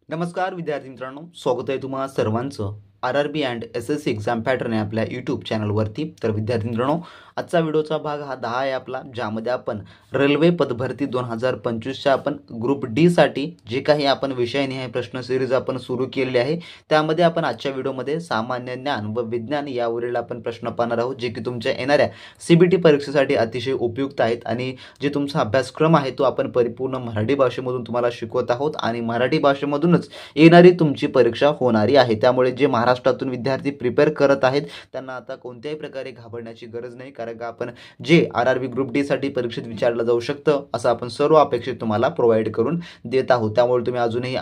नमस्कार विद्यार्थी मित्रांनो, स्वागत आहे तुम्हा सर्वांचं आर-आर-बी अँड एस-एस-सी एक्झाम पॅटर्न आहे आपल्या यूट्यूब चॅनलवरती। तर विद्यार्थी मित्रांनो, आजचा व्हिडिओचा भाग हा 10 आहे आपला, ज्यामध्ये आपण रेल्वे पदभरती 2025च्या आपण ग्रुप डी साठी जे काही आपण विषयनिहाय प्रश्न सिरीज आपण सुरू केलेली आहे, त्यामध्ये आपण आजच्या व्हिडिओमध्ये सामान्य ज्ञान व विज्ञान यावरील आपण प्रश्न पाहणार आहोत, जे की तुमच्या येणाऱ्या सीबीटी परीक्षेसाठी अतिशय उपयुक्त आहेत। आणि जे तुमचा अभ्यासक्रम आहे तो आपण परिपूर्ण मराठी भाषेमधून तुम्हाला शिकवत आहोत आणि मराठी भाषेमधूनच येणारी तुमची परीक्षा होणारी आहे। त्यामुळे जे महाराष्ट्रातून विद्यार्थी प्रिपेअर करत आहेत त्यांना आता कोणत्याही प्रकारे घाबरण्याची गरज नाही, कारण का आपण जे आर-आर-बी ग्रुप डी साठी परीक्षेत विचारलं जाऊ शकतं असं आपण सर्व अपेक्षित तुम्हाला प्रोव्हाइड करून देत आहोत। त्यामुळे तुम्ही अजूनही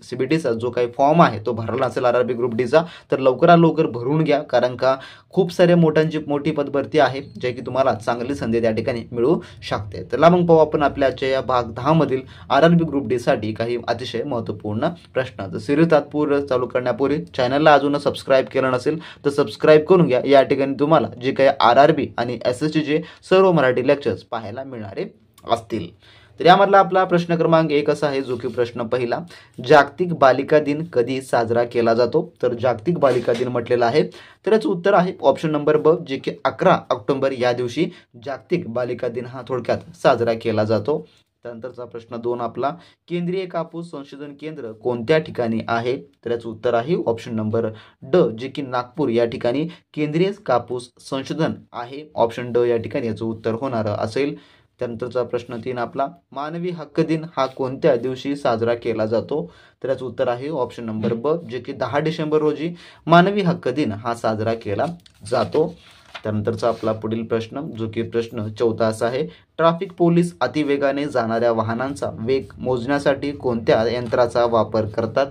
सीबीटीचा जो काही फॉर्म आहे तो भरला असेल आर-आर-बी ग्रुप डीचा, तर लवकरात लवकर भरून घ्या, कारण का खूप सारे मोठी पदभरती आहे जे की तुम्हाला चांगली संधी त्या ठिकाणी मिळू शकते। तर मग पाहू आपण आपल्या आजच्या या भाग 10 मधील आर-आर-बी ग्रुप डी साठी काही अतिशय महत्त्वपूर्ण प्रश्न। तर सिरीज तात्पूर्वी चालू करण्यापूर्वी चॅनलला अजून सबस्क्राइब केलं नसेल तर सबस्क्राइब करून घ्या। या ठिकाणी तुम्हाला जे काही आर-आर-बी आणि एस-एस-सी चे सर्व मराठी लेक्चर्स पाहायला मिळणारे असतील। तर यामधला आपला प्रश्न क्रमांक 1 असा आहे, जो की प्रश्न पहिला, जागतिक बालिका दिन कधी साजरा केला जातो? तर जागतिक बालिका दिन म्हटलेला आहे, तर याचं उत्तर आहे ऑप्शन नंबर ब, जे की 11 ऑक्टोबर या दिवशी जागतिक बालिका दिन हा थोडक्यात साजरा केला जातो। त्यानंतरचा प्रश्न 2 आपला, केंद्रीय कापूस संशोधन केंद्र कोणत्या ठिकाणी आहे? तर याचं उत्तर आहे ऑप्शन नंबर ड, जे की नागपूर या ठिकाणी केंद्रीय कापूस संशोधन आहे। ऑप्शन ड या ठिकाणी याचं उत्तर होणार असेल। त्यानंतरचा प्रश्न 3 आपला, मानवी हक्क दिन हा कोणत्या दिवशी साजरा केला जातो? तर याचं उत्तर आहे ऑप्शन नंबर ब, जे की 10 डिसेंबर रोजी मानवी हक्क दिन हा साजरा केला जातो। त्यानंतरचा आपला पुढील प्रश्न, जो की प्रश्न 14 असा आहे, ट्रॅफिक पोलीस अतिवेगाने जाणाऱ्या वाहनांचा वेग मोजण्यासाठी कोणत्या यंत्राचा वापर करतात?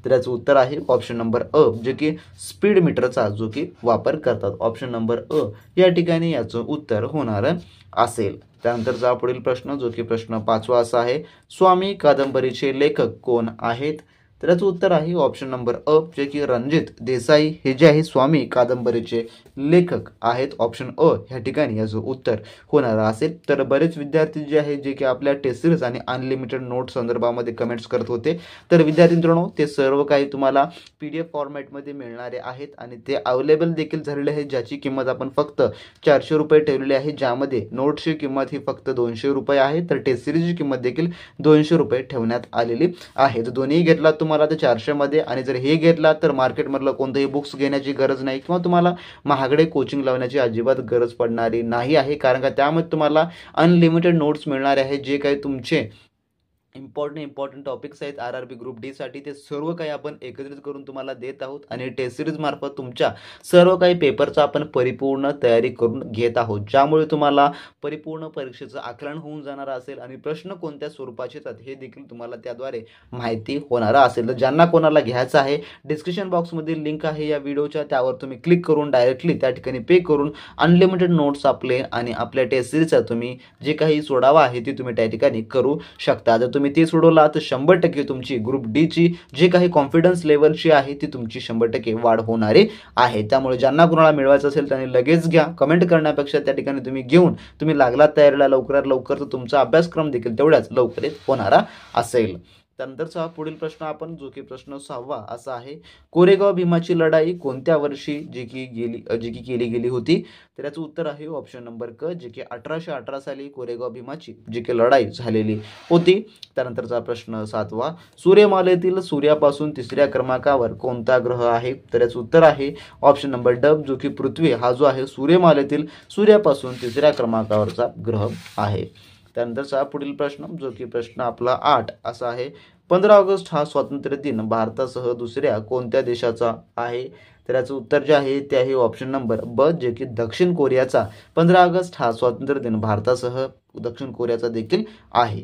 तर याचं उत्तर आहे ऑप्शन नंबर अ, जे की स्पीड मीटरचा जो की वापर करतात। ऑप्शन नंबर अ या ठिकाणी याचं उत्तर होणार असेल। त्यानंतरचा पुढील प्रश्न, जो की प्रश्न 5वा असा आहे, स्वामी कादंबरीचे लेखक कोण आहेत? तर याचं उत्तर आहे ऑप्शन नंबर अ, जे की रणजित देसाई हे जे आहे स्वामी कादंबरीचे लेखक आहेत। ऑप्शन अ ह्या ठिकाणी याचं उत्तर होणार असेल। तर बरेच विद्यार्थी जे आहे जे की आपल्या टेस्ट सिरीज आणि अनलिमिटेड नोट संदर्भामध्ये कमेंट्स करत होते, तर विद्यार्थी मित्रांनो ते सर्व काही तुम्हाला PDF फॉर्मॅटमध्ये मिळणारे आहेत आणि ते अवेलेबल देखील झालेले आहेत, ज्याची किंमत आपण फक्त 400 रुपये ठेवलेली आहे, ज्यामध्ये नोटची किंमत ही फक्त 200 रुपये आहे, तर टेस्ट सिरीजची किंमत देखील 200 रुपये ठेवण्यात आलेली आहे। तर दोन्ही घेतला तुम्हाला तर 400 मध्ये, आणि जर हे घेतला तर मार्केटमधलं कोणतेही बुक्स घेण्याची गरज नाही किंवा तुम्हाला महागडे कोचिंग लावण्याची अजिबात गरज पडणारी नाही आहे, कारण का त्यामध्ये तुम्हाला अनलिमिटेड नोट्स मिळणार आहे। जे काही तुमचे इम्पॉर्टंट टॉपिक्स आहेत आर-आर-बी ग्रुप डी साठी, ते सर्व काही आपण एकत्रित करून तुम्हाला देत आहोत आणि टेस्ट सिरीज मार्फत तुमच्या सर्व काही पेपरचा आपण परिपूर्ण तयारी करून घेत आहोत, ज्यामुळे तुम्हाला परिपूर्ण परीक्षेचं आकलन होऊन जाणार असेल आणि प्रश्न कोणत्या स्वरूपाचे येतात हे देखील तुम्हाला त्याद्वारे माहिती होणार असेल। तर ज्यांना कोणाला घ्यायचं आहे, डिस्क्रिप्शन बॉक्समध्ये लिंक आहे या व्हिडिओच्या, त्यावर तुम्ही क्लिक करून डायरेक्टली त्या ठिकाणी पे करून अनलिमिटेड नोट्स आपले आणि आपल्या टेस्ट सिरीजचा तुम्ही जे काही सोडावा आहे ते तुम्ही त्या ठिकाणी करू शकता। जर तुम्ही ते सोडवला तर 100% तुमची ग्रुप डी ची जे काही कॉन्फिडन्स लेवलची आहे ती तुमची 100% वाढ होणारी आहे। त्यामुळे ज्यांना कोणाला मिळवायचं असेल त्यांनी लगेच घ्या, कमेंट करण्यापेक्षा त्या ठिकाणी तुम्ही घेऊन तुम्ही लागला तयारीला लवकरात लवकर, तर तुमचा अभ्यासक्रम देखील तेवढ्याच लवकरच होणारा असेल। त्यानंतरचा पुढील प्रश्न आपण, जो की प्रश्न 6वा असा आहे, कोरेगाव भीमाची लढाई कोणत्या वर्षी जी की केली गेली होती? तर याचं उत्तर आहे ऑप्शन नंबर क, जे की 1818 साली कोरेगाव भीमाची जी की लढाई झालेली होती। त्यानंतरचा प्रश्न 7वा, सूर्यमालेतील सूर्यापासून 3ऱ्या क्रमांकावर कोणता ग्रह आहे? तर याचं उत्तर आहे ऑप्शन नंबर ड, जो की पृथ्वी हा जो आहे सूर्यमालेतील सूर्यापासून 3ऱ्या क्रमांकावरचा ग्रह आहे। त्यानंतरचा पुढील प्रश्न, जो की प्रश्न आपला 8 असा आहे, 15 ऑगस्ट हा स्वातंत्र्य दिन भारतासह दुसऱ्या कोणत्या देशाचा आहे? तर याचं उत्तर जे आहे ते आहे ऑप्शन नंबर ब, जे की दक्षिण कोरियाचा 15 ऑगस्ट हा स्वातंत्र्य दिन भारतासह दक्षिण कोरियाचा देखील आहे।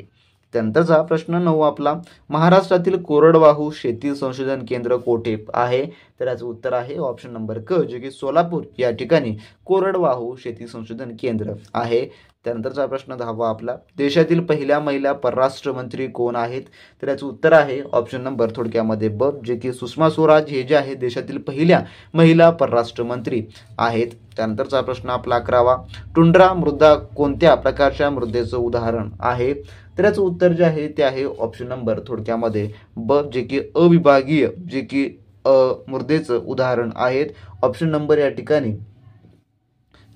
त्यानंतरचा प्रश्न 9 आपला, महाराष्ट्रातील कोरडवाहू शेती संशोधन केंद्र कोठे आहे? तर याचं उत्तर आहे ऑप्शन नंबर क, जे की सोलापूर या ठिकाणी कोरडवाहू शेती संशोधन केंद्र आहे। त्यानंतरचा प्रश्न 10वा आपला, देशातील पहिल्या महिला परराष्ट्र मंत्री कोण आहेत? तर याचं उत्तर आहे ऑप्शन नंबर थोडक्यामध्ये ब, जे की सुषमा स्वराज हे जे आहे देशातील पहिल्या महिला परराष्ट्र मंत्री आहेत. त्यानंतरचा प्रश्न आपला 11वा, टुंड्रा मृदा कोणत्या प्रकारच्या मृदेचं उदाहरण आहे? तर याचं उत्तर जे आहे ते आहे ऑप्शन नंबर थोडक्यामध्ये ब, जे की अविभागीय जे की मृदेचं उदाहरण आहेत. ऑप्शन नंबर या ठिकाणी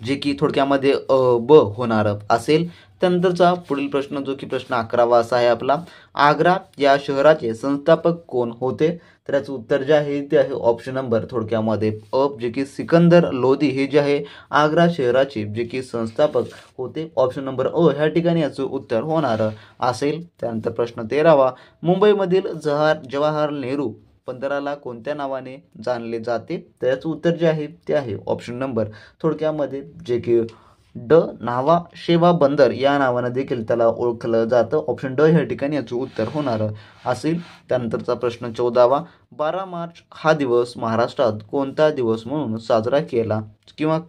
जे की थोडक्यामध्ये ब होणार असेल. त्यानंतरचा पुढील प्रश्न जो की प्रश्न 11वा असा आहे आपला, आग्रा या शहराचे संस्थापक कोण होते? तर याचं उत्तर जे आहे ते आहे ऑप्शन नंबर थोडक्यामध्ये अ, जे की सिकंदर लोधी हे जे आहे आग्रा शहराचे जे की संस्थापक होते. ऑप्शन नंबर अ ह्या ठिकाणी याचं उत्तर होणार असेल. त्यानंतर प्रश्न 13वा, मुंबईमधील जवाहरलाल नेहरू बंदराला कोणत्या नावाने जाणले जाते? तर याचं उत्तर जे आहे ते आहे ऑप्शन नंबर थोडक्यामध्ये जे की ड, नावा शेवा बंदर या नावानं देखील त्याला ओळखलं जातं. ऑप्शन ड ह्या ठिकाणी याचं उत्तर होणार असेल. त्यानंतरचा प्रश्न 14वा, 12 मार्च हा दिवस महाराष्ट्रात कोणता दिवस म्हणून साजरा केला किंवा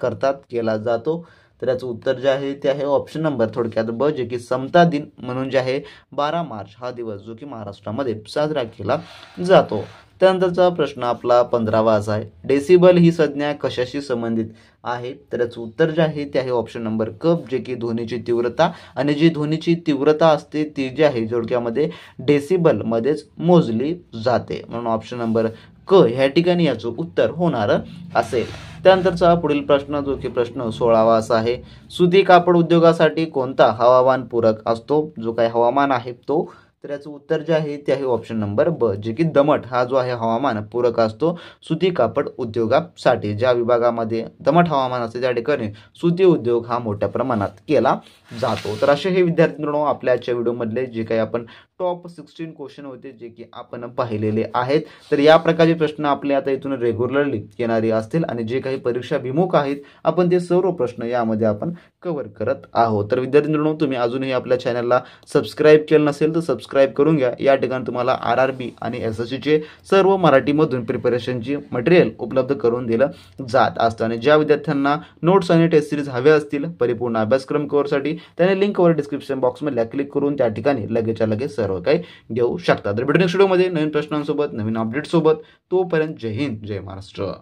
केला जातो? तर याचं उत्तर जे आहे ते आहे ऑप्शन नंबर थोडक्यात ब, जे की समता दिन म्हणून जे आहे 12 मार्च हा दिवस जो की महाराष्ट्रामध्ये साजरा केला जातो. त्यानंतरचा प्रश्न आपला 15वा असा आहे, डेसिबल ही संज्ञा कशाशी संबंधित आहे? तर याचं उत्तर जे आहे ते आहे ऑप्शन नंबर क, जे की ध्वनीची तीव्रता, आणि जी ध्वनीची तीव्रता असते ती जी आहे थोडक्यामध्ये डेसिबल मध्येच मोजली जाते, म्हणून ऑप्शन नंबर क ह्या ठिकाणी याचं उत्तर होणार असेल. त्यानंतरचा पुढील प्रश्न जो की प्रश्न 16वा असा आहे, सुती कापड उद्योगासाठी कोणता हवामान पूरक असतो? जो काही हवामान आहे तो. तर याचं उत्तर जे आहे ते आहे ऑप्शन नंबर ब, जे की दमट हा जो आहे हवामान पूरक असतो सुती कापड उद्योगासाठी. ज्या विभागामध्ये दमट हवामान असते त्या ठिकाणी सुती उद्योग हा मोठ्या प्रमाणात केला जातो. तर असे हे विद्यार्थी आपल्या आजच्या व्हिडिओमधले जे काही आपण टॉप 16 क्वेश्चन होते जे की आपण पाहिलेले आहेत. तर या प्रकारचे प्रश्न आपले आता इथून रेग्युलरली येणारे असतील आणि जे काही परीक्षा विमुख आहेत आपण ते सर्व प्रश्न यामध्ये आपण कव्हर करत आहोत. तर विद्यार्थी तुम्ही अजूनही आपल्या चॅनलला सबस्क्राईब केलं नसेल तर सबस्क्राईब करून घ्या. या ठिकाणी तुम्हाला RRB आणि SSCचे सर्व मराठीमधून प्रिपरेशनची मटेरियल उपलब्ध करून दिलं जात असतं. आणि ज्या विद्यार्थ्यांना नोट्स आणि टेस्ट सिरीज हव्या असतील परिपूर्ण अभ्यासक्रम कव्हरसाठी त्याने लिंकवर डिस्क्रिप्शन बॉक्समध्ये क्लिक करून त्या ठिकाणी लगेचच्या लगेच सर्व काही घेऊ शकता. तर भेटू नेक्स्ट व्हिडिओमध्ये नवीन प्रश्नांसोबत नवीन अपडेट सोबत. तोपर्यंत जय हिंद जय महाराष्ट्र.